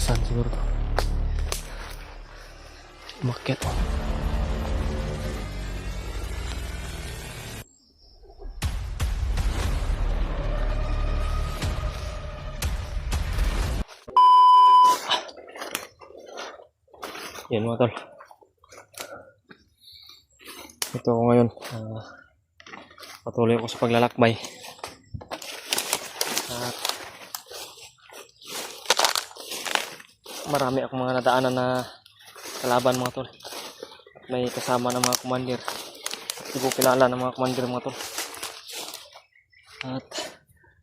Saan siguro to? Umakyat. Yan mga tol. Ito ako ngayon. Patuloy ako sa paglalakbay. At marami akong mga nadaanan na kalaban mga tol. At may kasama ng mga commander. Hindi ko kilala ng mga commander mga tol. At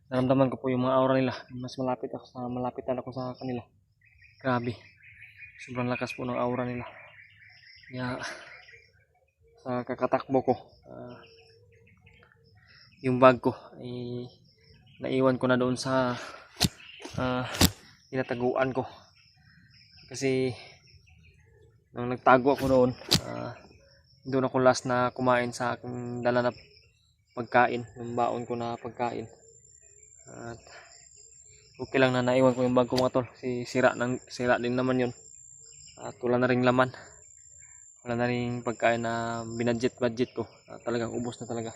naramdaman ko po yung mga aura nila. Mas malapitan ako sa kanila. Grabe. Sobrang lakas po ng aura nila. Kaya sa kakatakbo ko, yung bag ko ay naiwan ko na doon sa tinataguan ko. Kasi nung nagtago ako doon, doon ako last na kumain sa aking dala na pagkain, yung baon ko na pagkain. At okay lang na naiwan ko yung bag ko mga tol, kasi sira din naman yun. At wala na ring laman, wala na ring pagkain na budget ko. Talagang ubos na talaga.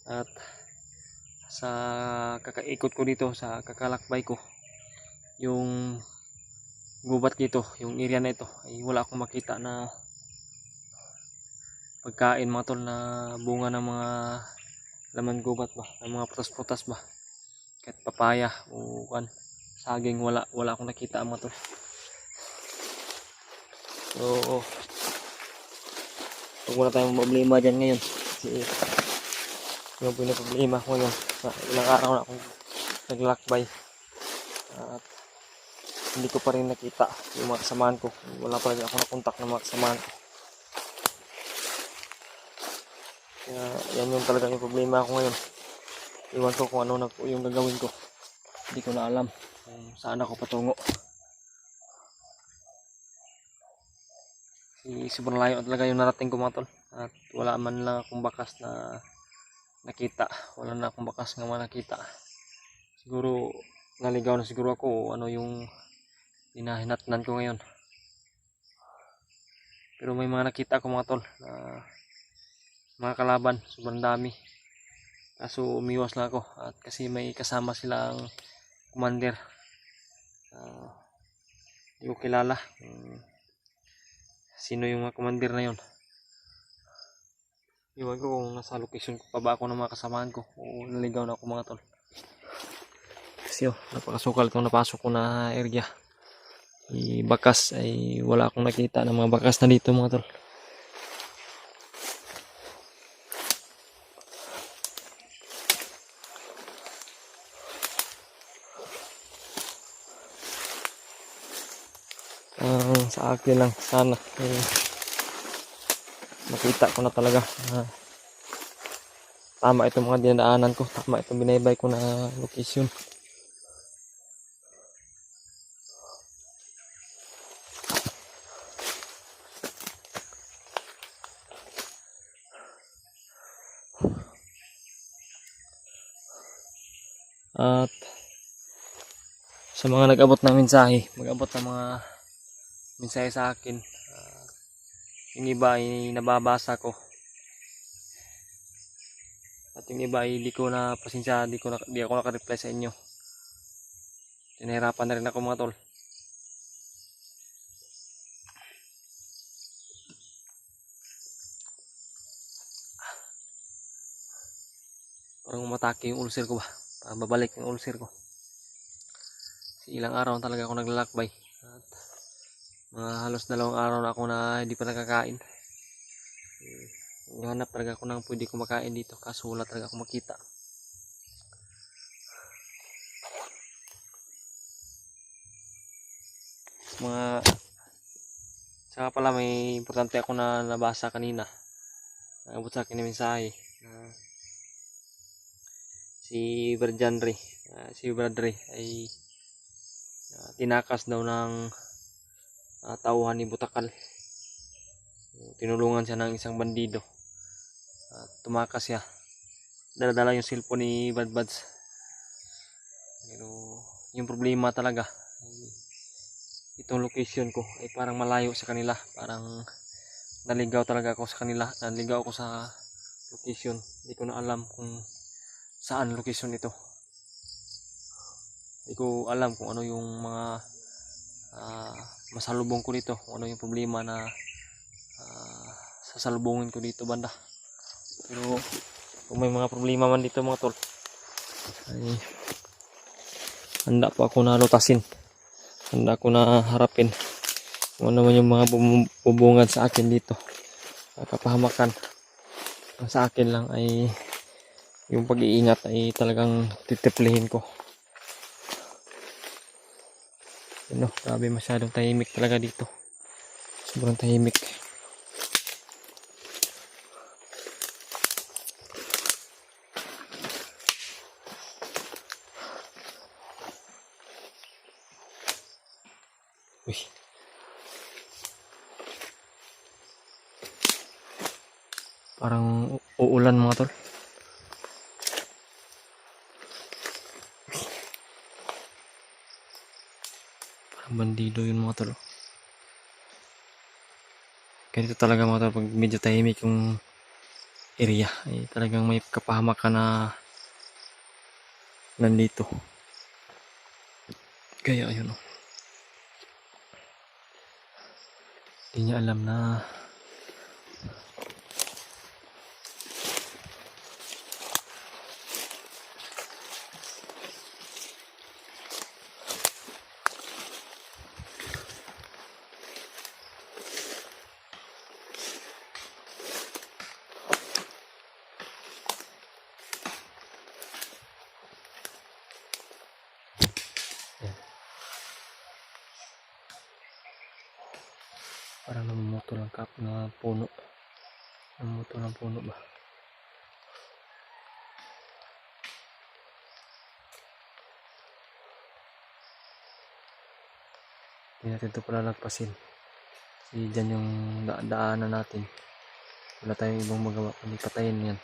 At sa kakaikot ko dito, sa kakalakbay ko, yung gubat dito, yung area na ito, ay wala akong makita na pagkain mga tol, na bunga ng mga laman gubat ba, ng mga putas-putas ba, kahit papaya o saging, wala akong nakita mga tol. So huwag muna tayong problema dyan ngayon, kasi yung problema ko ngayon, ilang araw na akong naglakbay at hindi ko pa rin nakita yung mga kasamahan ko. Wala pa rin ako nakontak ng mga kasamahan ko. Kaya yan yung talaga yung problema ko ngayon. Iwan ko kung ano na po yung gagawin ko. Hindi ko na alam kung saan ako patungo. Sobrang layo talaga yung narating ko mga tol. At wala man lang akong bakas na nakita. Wala na akong bakas nga nakita. Siguro naligaw na siguro ako ano yung hinahinatnan ko ngayon. Pero may mga nakita ako mga tol, mga kalaban, sobrang dami. Kaso umiwas lang ako at kasi may kasama silang commander. Hindi ko kilala sino yung mga commander na yun. Iwan ko kung nasa location ko pa ba ako ng mga kasamahan ko o naligaw na ako mga tol. Kasi napakasukal itong napasok ko na area. Bakas ay wala akong nakita ng mga bakas na dito mga tol. Sa akin lang sana makita ko na talaga tama itong mga dinadaanan ko, tama itong binaybay ko na location. At sa mga nag-abot ng mensahe, mag-abot ng mga mensahe sa akin, yung iba ay nababasa ko at yung iba ay di ko na pasensya, di ako naka-reply sa inyo. Tinahirapan na rin ako mga tol. Parang umatake yung ulcer ko ba, parang babalik yung ulcer ko. Ilang araw talaga ako naglalakbay at mga halos 2 araw na ako na hindi pa nakakain. Hanap talaga ako ng pwede kumakain dito, kaso wala talaga ako makita. Saka pala may importante ako na nabasa kanina, nabot sa akin na mensahe. Si Bradre ay tinakas daw ng tauhan ni Butakal. Tinulungan siya ng isang bandido. Tumakas siya. Dala-dala yung cellphone ni Badbads. Pero yung problema talaga, itong location ko ay parang malayo sa kanila. Parang naligaw talaga ako sa kanila. Naligaw ako sa location. Hindi ko na alam kung saan location ito. Hindi ko alam kung ano yung mga masalubong ko dito. Kung ano yung problema na sasalubungin ko dito banda. Pero kung may mga problema man dito mga tol, ay handa pa ako na lutasin. Handa ko na harapin kung ano man yung mga bubungad sa akin dito. Kapahamakan. Ang sa akin lang ay yung pag-iingat ay talagang titiplihin ko. Ano, grabe, masyadong tahimik talaga dito. Sobrang tahimik. Uy. Parang uulan mga tol. Parang bandido yun mga tol. Ganito talaga mga tol, pag medyo tahimik yung area ay talagang may kapahamak ka na nandito. Kaya ayun o. Hindi niya alam na parang namumuto lang kap na puno. Namumuto ng puno ba? Hindi natin ito palalagpasin. Kasi dyan yung daanan natin. Wala tayong ibang magawa kundi patayin yan.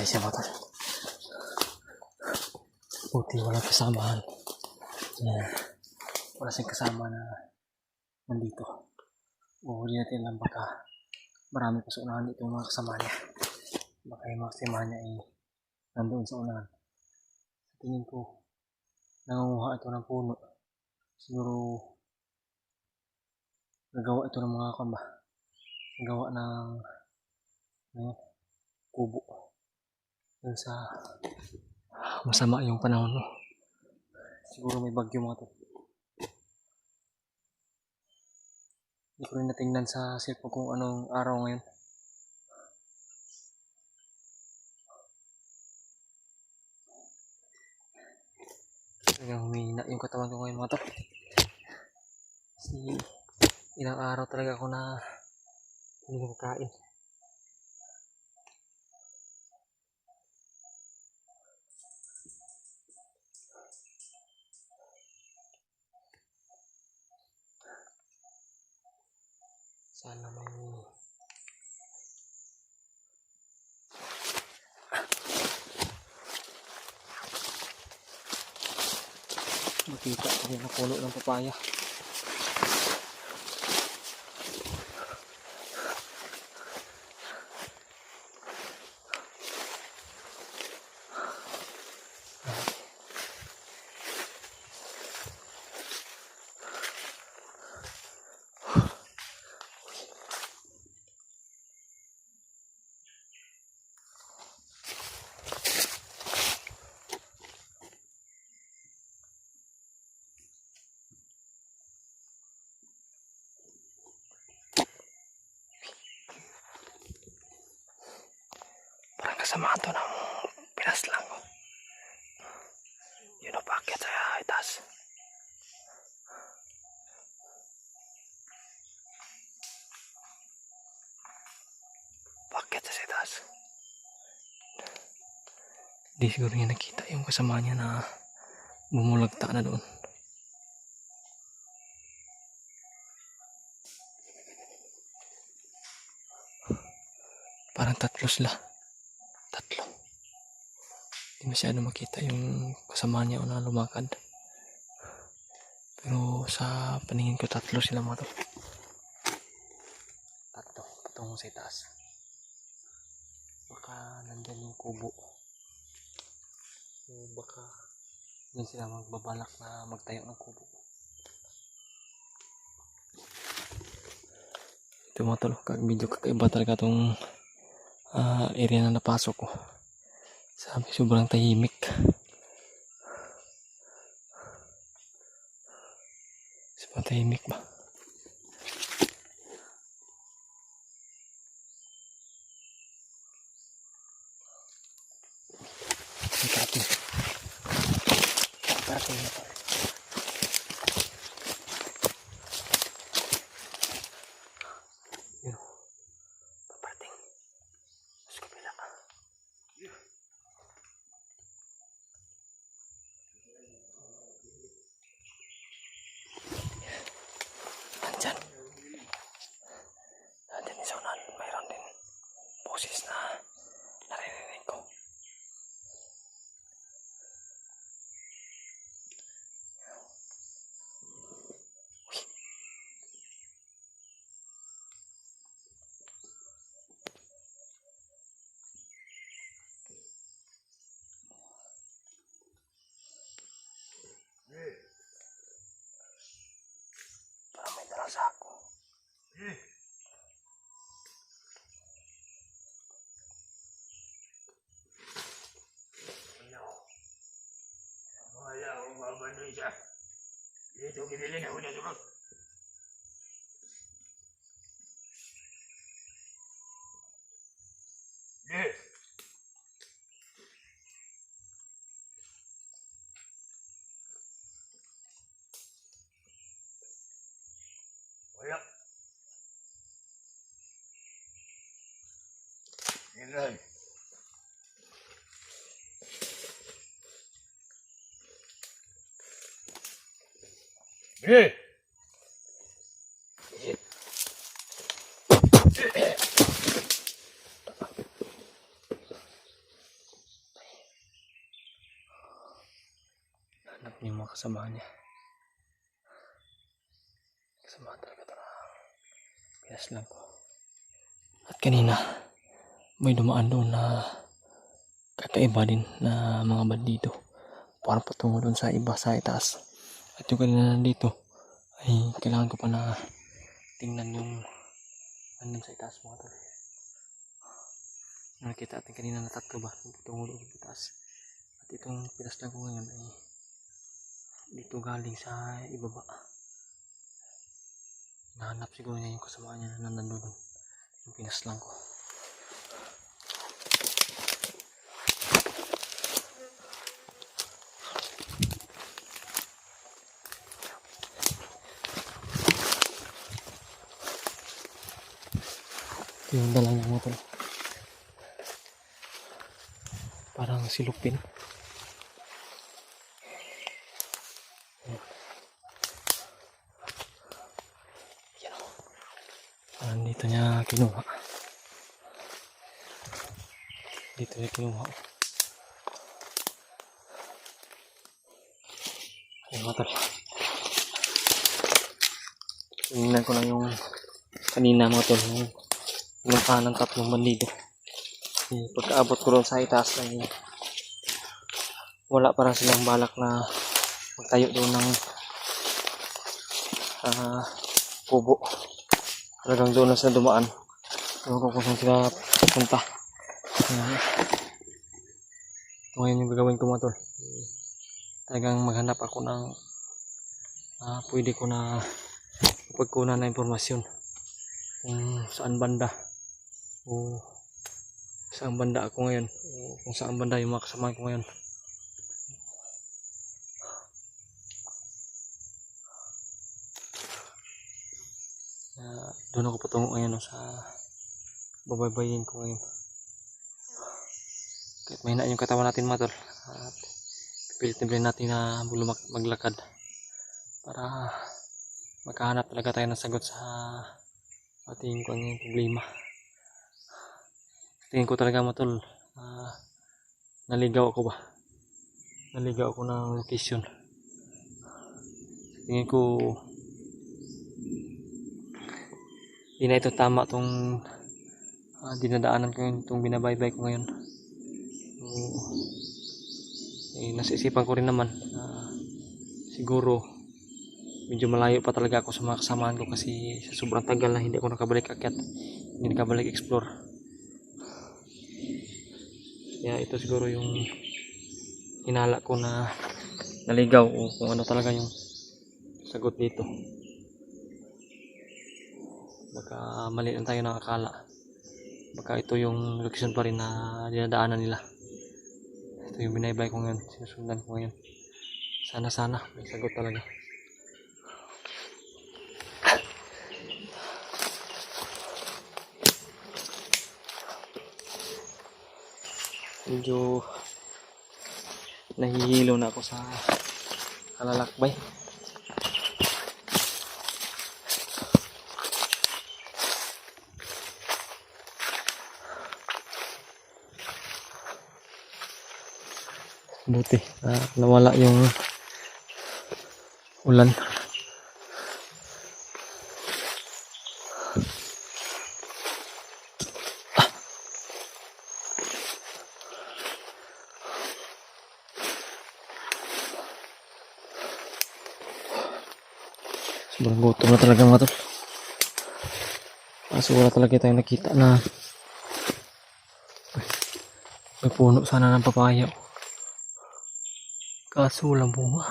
Kaya siya mga tol. Buti walang kasamahan. Wala siyang kasama na nandito. Uhuli natin lang baka marami pa sa unahan dito mga kasama niya. Baka yung mga kasama niya ay nandoon sa unahan. Tingin ko nangunguha ito ng puno. Siguro nagawa ito ng mga kamba. Nagawa ng kubo. Dun sa masama yung panahon, no? Siguro may bagyo mga to. Hindi ko rin natingnan sa cellphone kung anong araw ngayon. mahina yung katawan ko ngayon mga tol. Kasi ilang araw talaga ako na hindi nakain. Sana may makita ko yung napuno ng papaya. Parang kasama to ng pinaslang ko. Yun o, packet sa itaas. Packet sa itaas. Di siguro niya nakita yung kasama niya na bumulagta na doon. Parang tatlo sila. Tatlo. Hindi masyado makita yung kasama niya na lumakad. Pero sa paningin ko tatlo sila mga tol. Tatlo. Patungo sa itaas. Baka nandyan yung kubo. O baka dyan sila magbabalak na magtayo ng kubo. Ito mga tol. Medyo kakaiba talaga itong area na napasok ko. Sabi sobrang tahimik. Sobrang tahimik ba? Parating. Parating na to. Yun. Parating. Sa kapila. Nandyan. Nandyan yung saunan. Mayroon din boses na naririnig ko. Parang may dala sa ako. Wala akong babanoy siya. Dito gibilin ako na sumak. Wala. Yan. Hanap niyo mga kasama niya. Kasama talaga ito na pinaslang ko. At kanina may dumaan doon na kakaiba din na mga bandido. Parang patungo doon sa iba sa itaas. At yung kanina nandito ay kailangan ko pa na tingnan yung nandun sa itaas mga tol. Nakita natin kanina na tatlo ba patungo doon sa itaas. At itong pinaslang ko ngayon ay dito galing sa ibaba. Nahanap siguro niya yung kasama niya na nandun yung pinaslang ko. Ito yung dala niya mga tol. Parang silupin. Yan o. Parang dito niya kinuha. Dito niya kinuha. Ayun mga tol. Tingnan ko lang yung kanina mga tol. Yung ng 3 bandido. Pagkaabot ko doon sa itaas ay wala para silang balak na magtayo doon ng kubo. Talagang doon na sila dumaan. Ewan ko kung saan sila pupunta. Ngayon yung gagawin ko mga tol. Talagang maghanap ako ng pwede ko na pagkunan na impormasyon kung saan banda o saan banda ako ngayon o kung saan banda yung mga kasama ko ngayon. Doon ako patungo ngayon sa babaybayin ko ngayon. Kahit mahina yung katawan natin mga tol, at pipilit natin na maglakad para makahanap talaga tayo ng sagot sa ating problema. Tingin ko talaga mga tol, naligaw ako ba? Naligaw ako ng location. Tingin ko hindi na ito tama tong dinadaanan ko ngayon, itong binabaybay ko ngayon. Nasa isipan ko rin naman siguro medyo malayo pa talaga ako sa mga kasamaan ko kasi sa sobrang tagal na hindi ako nakabalik akyat, hindi nakabalik explore. Kaya ito siguro yung hinala ko na naligaw o kung ano talaga yung sagot dito. Baka mali lang tayo nakakala. Baka ito yung location pa rin na dinadaanan nila. Ito yung binaybay ko ngayon, sinusundan ko ngayon. Sana may sagot talaga. Medyo nahihilo na ako sa kalalakbay. Buti nawala yung ulan. Sobrang gutom na talaga mga tol. Kaso wala talaga tayong nakita na may puno sana ng papaya. Kaso walang bunga.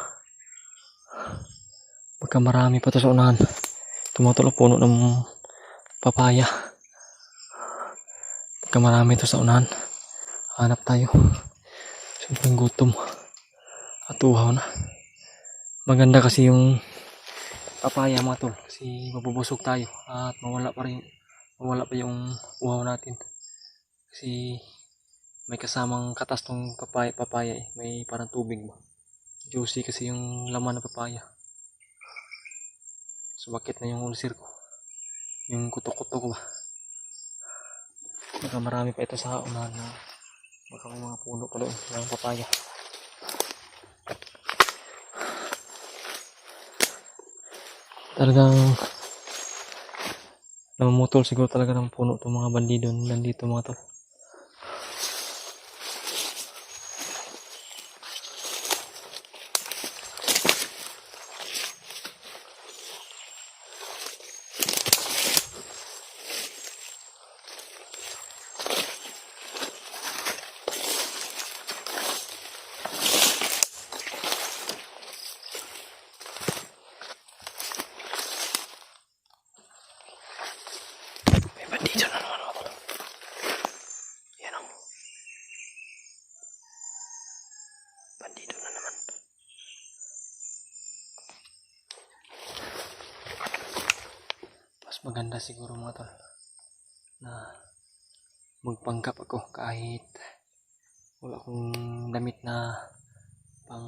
Baka marami pa to sa unahan. Tumatulog puno ng papaya. Baka marami to sa unahan. Hanap tayo. Sobrang gutom. At uhaw na. Maganda kasi yung papaya mga tol. Kasi mabubusog tayo. At mawala pa yung uhaw natin. Kasi may kasamang katas tong papaya eh. May parang tubig ba. Juicy kasi yung laman ng papaya. Sumakit na yung ulcer ko. Yung kutok-kutok ko ba. Baka marami pa ito sa unahan na baka may mga puno pa doon ng papaya. Talagang namumutol siguro talaga ng puno itong mga bandido nandito mga tol. Bandido na naman mga tol. Yan o. Bandido na naman. Mas maganda siguro mga tol na magpanggap ako kahit wala akong damit na pang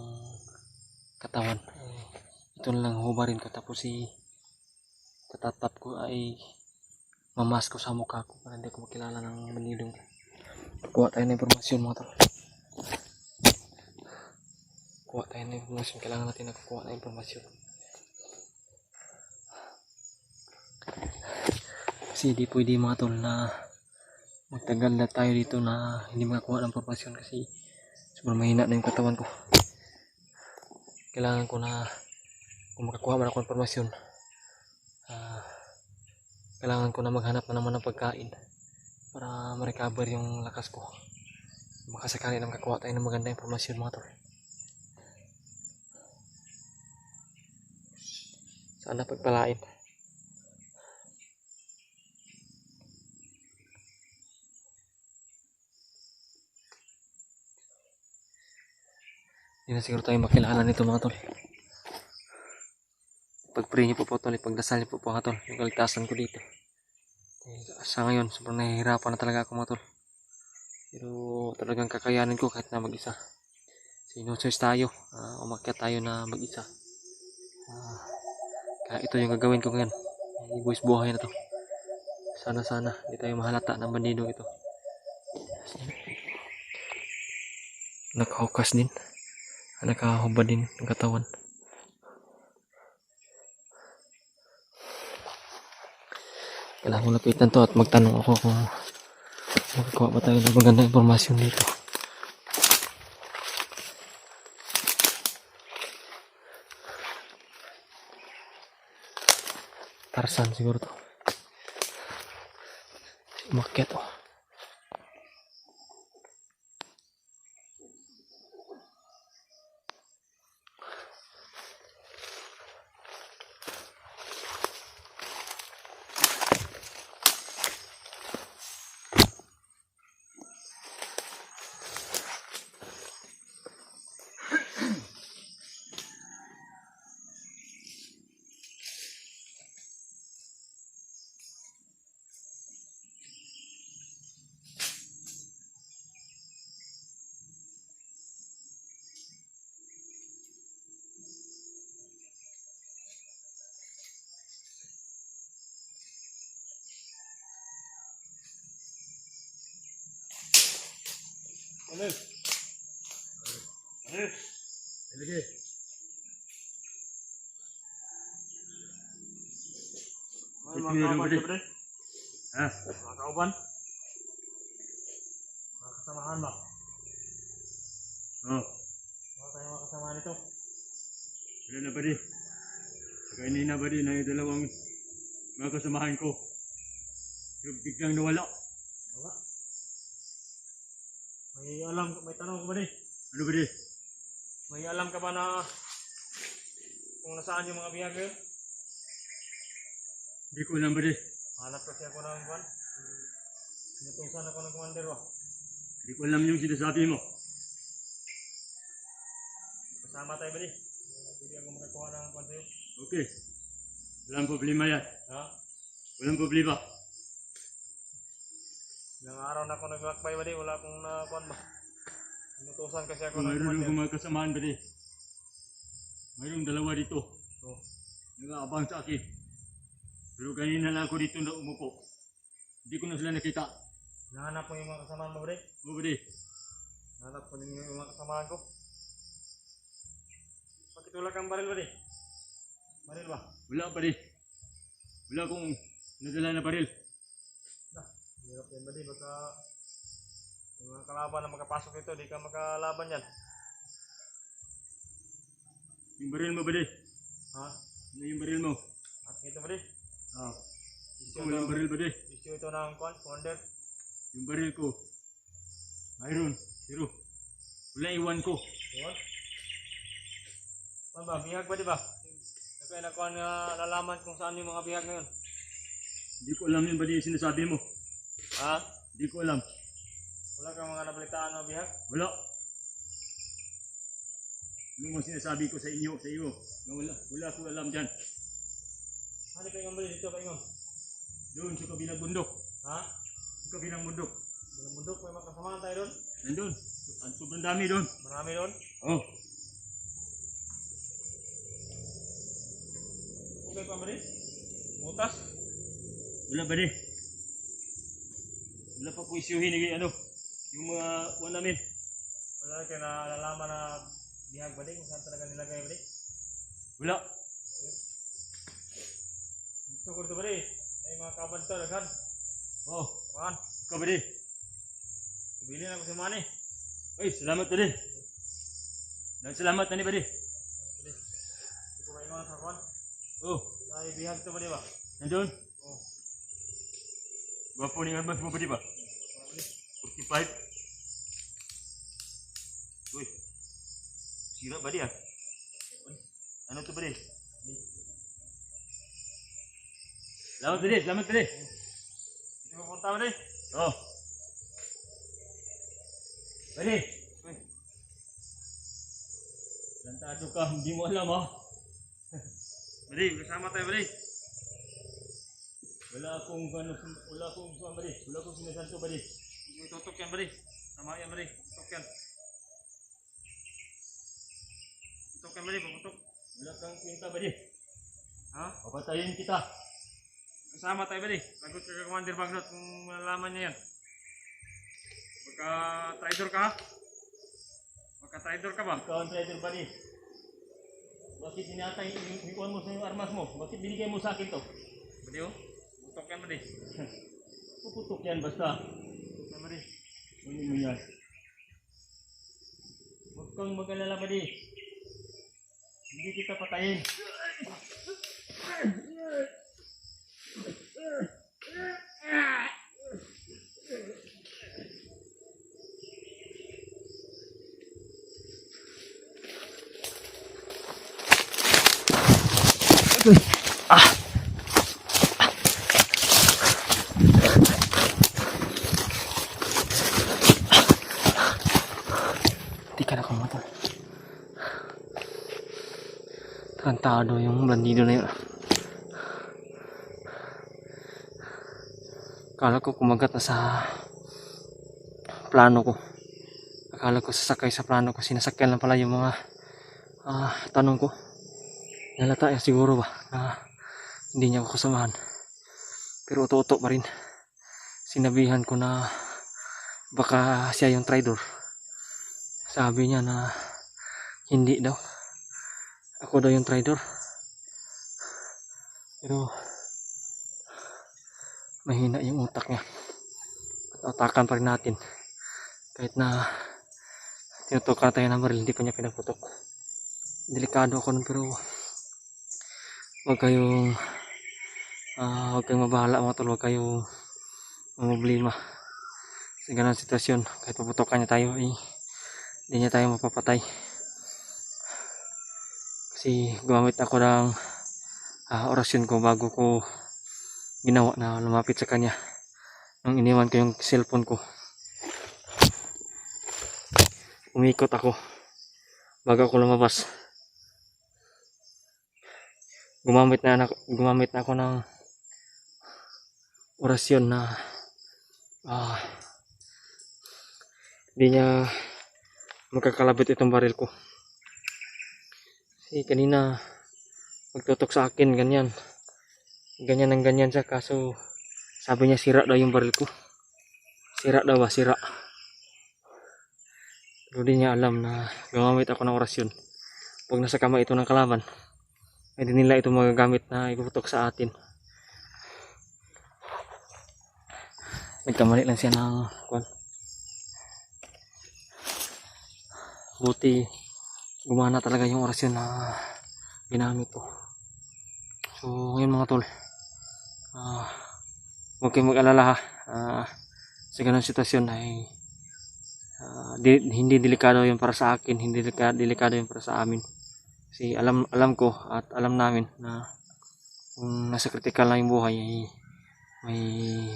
katawan. Ito na lang hubarin ko, tapos tatatap ko ay mamas ko sa mukha ko para hindi ko makilala ng manidong. Kuha tayo ng informasyon mga tol. Kuha tayo ng informasyon. Kailangan natin nakakuha ng informasyon. Kasi di pwede mga tol na magtagal na tayo dito na hindi makakuha ng informasyon kasi sobrang mahina na yung katawan ko. Kailangan ko na kung makakuha man ako ng informasyon, kailangan ko na maghanap na naman ng pagkain para ma-recover yung lakas ko. Makasakali na makakuha tayo ng magandang informasyon mga tol. Sana pagpalain. Hindi na siguro tayo makilala nito mga tol. Pag-pray niyo po tol, ipagdasal niyo po mga tol yung kaligtasan ko dito. Sa ngayon, sobrang nahihirapan na talaga ako mga tol. Pero talagang kakayanin ko kahit na mag-isa. Sinusearch tayo, umakyat tayo na mag-isa. Kaya ito yung gagawin ko ngayon. Ibuwis buhay na to. Sana hindi tayo mahalata ng bandido ito. Nakahukas din. Nakahubad din ang katawan. Kailangan ko lapitan to at magtanong ako kung makakuha ba tayo ng magandang informasyon dito. Tarzan siguro to. Umakyat oh. Alif. Alif. Lagi. Mga kauban, pre. Ha? Mga kauban. Mga kasamahan ba? Oo. Mga tayo mga kasamahan ito. Wala na ba di? Saka hindi na ba di na yung dalawang mga kasamahan ko? Yung biglang nawala. Wala. May tanong ka ba di? Ano ba di? May alam ka ba na kung nasaan yung mga biyag yun? Hindi ko alam ba di? Hanap kasi ako ng kwan. Sinutusan ako ng commander ba? Hindi ko alam yung sinasabi mo. Kasama tayo ba di? Hindi ako makakuha ng kwan sa'yo. Okay. Walang problema yan. Ha? Walang problema. Ilang araw na ako naglakbay ba di? Wala akong nakuan ba? Sinutusan kasi ako ng commander. Mayroon akong mga kasamaan ba di? Mayroong dalawa dito. Oh. Nag-aabang sa akin. Pero kanina lang ako dito na umupo. Hindi ko na sila nakita. Nahanap mo yung mga kasamaan mo ba di? Oo ba di? Nahanap ko yung mga kasamaan ko. Pakitulak ang baril ba di? Baril ba? Wala ba di? Wala akong nadala na baril. Hirap yan ba di? Baka yung mga kalaban na makapasok dito, di ka makalaban yan. Yung baril mo ba di? Ha? Ano yung baril mo? At ito ba di? Ah. Ito yung baril ba di? Issue ito ng commander. Yung baril ko. Mayroon. Pero wala iwan ko. Iwan? Ano ba? Bihag ba di ba? Kaya nakuha na nalaman kung saan yung mga bihag ngayon. Hindi ko alam yun ba di yung sinasabi mo? Ha? Hindi ko alam. Wala kang mga nabalitaan na bihag? Wala. Ano mo sinasabi ko sa inyo, sa iyo? Wala ko alam dyan. Ano kayo nga bali dito kayo? Doon sa kabilang bundok. Ha? kabilang bundok. Dalam bundok may mga kasamaan tayo doon. Nandun. Ang sobrang dami doon. Marami doon. Oh. Okay pa bari? Mutas. Wala ba di? Wala pa po isyuhin ano. Yung mga kuwan namin. Wala kayo nalalaman na bihag ba di? Kung saan talaga nilagay ba di? Wala. Gusto ko ito ba di? Ay mga kaban to, laghan. Oh. Maan. Ikaw ba di? Bili na ko si Manny. Ay, salamat ba di? Dan salamat na ni ba di? Hindi ko maingon sa kawan. Oh. Ay bihag to ba di ba? Nandun. Oh. Gwapo ni Armas mo ba di ba? 45. Uy. Sira ba di ah? Ano to ba di? Salamat ba di? Salamat ba di? Hindi ko punta ba di? Oh. Bali. Uy. Lantado ka, hindi mo alam ha. Bali, kasama tayo bali. Wala akong bali. Wala akong sinasanto bali. Hindi ko itutok yan bali. Sama yan bali. Tutok yan. Tutok yan bali, paputok. Wala kang kwenta bali. Ha? Papatayin kita. Kasama tayo bali. Lagot ka Commander Bagnot kung malalaman niya yan. Magka-traitor ka ha? Magka-traitor ka ba? Ikaw ang traitor bali. Bakit inatay ikuan mo sa yung armas mo? Bakit binigay mo sa akin to? Bali oh. Tutok yan bali. Puputok yan basta. Tutok yan bali. Kunin mo yan. Huwag kang mag-alala bali. Hindi kita patayin. Hindi ka nakamatay. Tarantado yung bandido na yun. Akala ko kumagat na sa plano ko. Akala ko sasakay sa plano ko. Sinasakyan lang pala yung mga tanong ko. Nalata siguro ba na hindi niya ako kasamahan. Pero uto-uto pa rin. Sinabihan ko na baka siya yung traitor. Sabi niya na hindi daw. Ako daw yung traitor. Pero mahina yung utak niya. At utakan pa rin natin. Kahit na tinutukan tayo ng baril, hindi pa niya pinaputok. Delikado ako nun pero huwag kayong mabahala mga tol. Huwag kayong problema. Sa ganang sitwasyon, kahit paputokan niya tayo, hindi niya tayo mapapatay. Kasi gumamit ako ng orasyon ko bago ko ginawa na lumapit sa kanya. Nung iniwan ko yung cellphone ko, umikot ako bago ako lumabas. Gumamit na ako ng orasyon na hindi niya magkakalabit itong baril ko. Kasi kanina magtutok sa akin ganyan ng ganyan siya, kaso sabi niya sira daw yung baril ko. Sira daw ba? Sira. Pero di niya alam na gumamit ako ng orasyon. Pag nasa kamay ito ng kalaban, ay di nila ito magagamit na ipuputok sa atin. Nagkamali lang siya ng kwan. Buti gumana talaga yung orasyon na ginamit ko. So ngayon mga tol, huwag kayong mag-alala ha. Sa ganung sitwasyon ay hindi delikado yung para sa akin, hindi delikado yung para sa amin. Kasi alam ko at alam namin na kung nasa critical na yung buhay ay may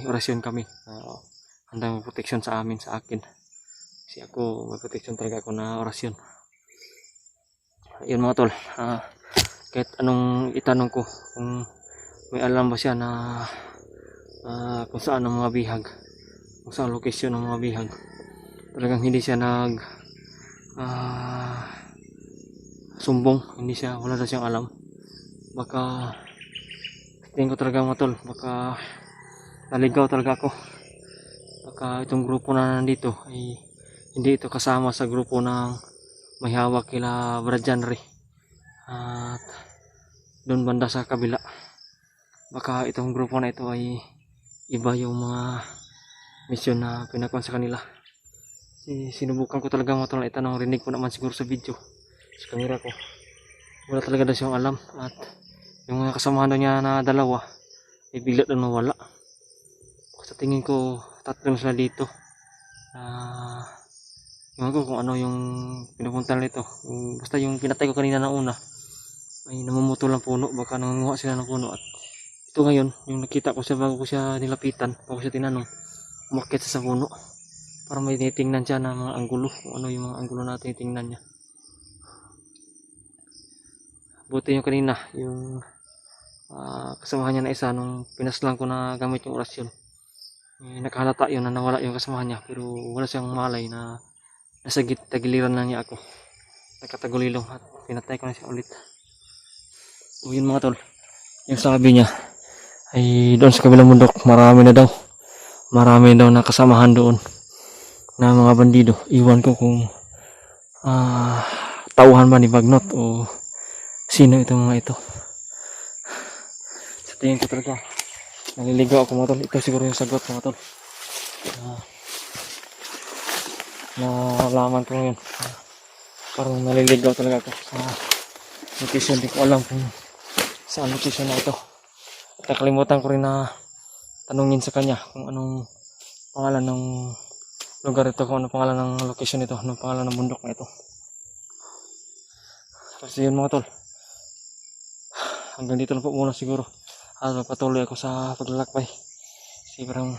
orasyon kami. Handang may protection sa amin, sa akin. Kasi ako may protection talaga ako na orasyon. Yun mga tol, kahit anong itanong ko, kung may alam ba siya na kung saan ang mga bihag, kung saan location ng mga bihag. Talagang hindi siya sumbong, hindi siya, wala na siyang alam. Baka tingin ko talaga mga tol, baka naligaw talaga ako. Baka itong grupo na nandito ay hindi ito kasama sa grupo ng may hawak kila Brad Janry. At doon banda sa kabila, baka itong grupo na ito ay iba yung mga mission na pinakuan sa kanila. Sinubukan ko talaga mga tol na itanong, rinig ko naman siguro sa video, sa camera ko. Wala talaga daw siyang alam. At yung mga kasamahan daw niya na dalawa ay bigla daw nawala. Sa tingin ko, tatlo sila dito. Ewan ko kung ano yung pinupunta nito. Basta yung pinatay ko kanina na una ay namumuto lang puno. Baka nangunguha sila ng puno. At ito ngayon, yung nakita ko siya bago ko siya nilapitan, bago siya tinanong, umakyat siya sa puno para may titingnan siya ng mga anggulo, kung ano yung mga anggulo na titingnan niya. Buti yung kanina, yung kasamahan niya na isa, nung pinaslang ko na gamit yung orasyon, nakahalata yun na nawala yung kasamahan niya, pero wala siyang malay na nasa tagiliran na niya ako, nakatagulilong, at pinatay ko na siya ulit. So yun mga tol, yung sabi niya ay doon sa kabilang bundok marami daw na kasamahan doon na mga bandido. Iwan ko kung tauhan ba ni Bagnot o sino itong mga ito. Sa tingin ko talaga naliligaw ako mga tol. Ito siguro yung sagot mga tol. Nalaman ko ngayon. Parang naliligaw talaga ako sa location. Hindi ko alam kung saan location na ito. At nakalimutan ko rin na tanungin sa kanya kung anong pangalan ng lugar ito, kung anong pangalan ng location ito, anong pangalan ng bundok na ito. Kasi yun mga tol, hanggang dito lang po muna siguro, at magpatuloy ako sa paglalakbay kasi parang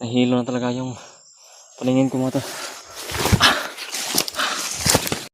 nahilo na talaga yung paningin ko mga tol.